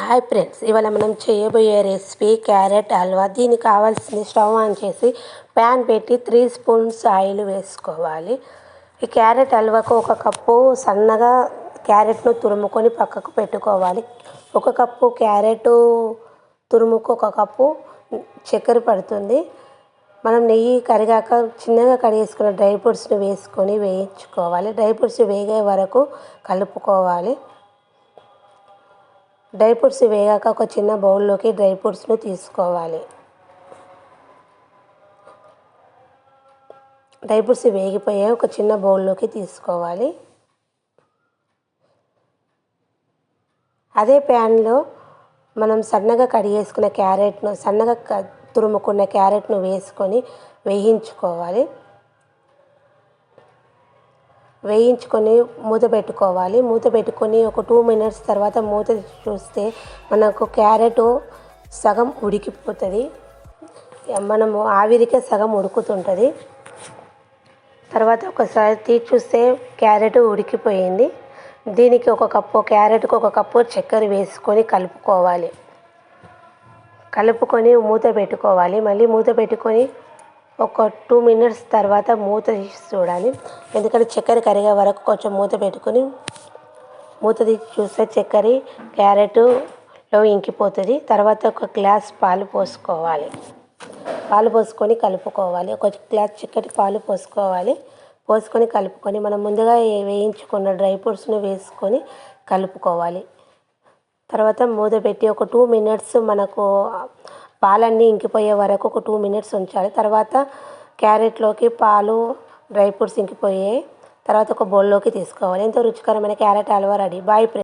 Hi friends, ఇవాళ మనం చేయబోయే రెసిపీ క్యారెట్ హల్వా. దీనికి కావాల్సింది స్టవ్ ఆన్ చేసి ప్యాన్ పెట్టి 3 స్పూన్స్ ఆయిల్ వేసుకోవాలి. ఈ క్యారెట్ హల్వాకు 1 కప్పు సన్నగా క్యారెట్ను తురుముకొని పక్కకు పెట్టుకోవాలి. 1 కప్పు క్యారెట్ తురుముకు 1 కప్పు చక్కెర పడుతుంది. మనం నెయ్యి కరిగాక చిన్నగా కడిగేసుకున్న డ్రై ఫ్రూట్స్ని వేసుకొని వేయించుకోవాలి. డ్రై ఫ్రూట్స్ వేగే వరకు కలుపుకోవాలి. డ్రై ఫ్రూట్స్ వేగాక ఒక చిన్న బౌల్లోకి డ్రై ఫ్రూట్స్ను తీసుకోవాలి. డ్రై ఫ్రూట్స్ వేగిపోయాయి, ఒక చిన్న బౌల్లోకి తీసుకోవాలి. అదే ప్యాన్లో మనం సన్నగా కడిగేసుకున్న క్యారెట్ను తురుముకున్న క్యారెట్ను వేసుకొని వేయించుకొని మూత పెట్టుకోవాలి. మూత పెట్టుకొని ఒక 2 మినిట్స్ తర్వాత మూత చూస్తే మనకు క్యారెట్ సగం ఉడికిపోతుంది. మనము ఆవిరికే సగం ఉడుకుతుంటుంది. తర్వాత ఒకసారి తీసి చూస్తే క్యారెట్ ఉడికిపోయింది. దీనికి 1 కప్పు క్యారెట్కు 1 కప్పు చక్కెర వేసుకొని కలుపుకొని మూత పెట్టుకోవాలి. మళ్ళీ మూత పెట్టుకొని ఒక 2 మినిట్స్ తర్వాత మూత తీసి చూడాలి. ఎందుకంటే చక్కెర కరిగే వరకు కొంచెం మూత పెట్టుకొని మూత తీసి చూస్తే చక్కెర క్యారెట్లో ఇంకిపోతుంది. తర్వాత 1 గ్లాస్ పాలు పోసుకోవాలి. పాలు పోసుకొని కలుపుకోవాలి. 1 గ్లాస్ చిక్కటి పాలు పోసుకొని కలుపుకొని మనం ముందుగా వేయించుకున్న డ్రై ఫ్రూట్స్ని వేసుకొని కలుపుకోవాలి. తర్వాత మూత పెట్టి ఒక 2 మినిట్స్ మనకు పాలన్నీ ఇంకిపోయే వరకు ఒక 2 మినిట్స్ ఉంచాలి. తర్వాత క్యారెట్లోకి పాలు డ్రై ఫ్రూట్స్ ఇంకిపోయాయి. తర్వాత ఒక బౌల్లోకి తీసుకోవాలి. ఎంతో రుచికరమైన carrot halwa ready. Bye friends.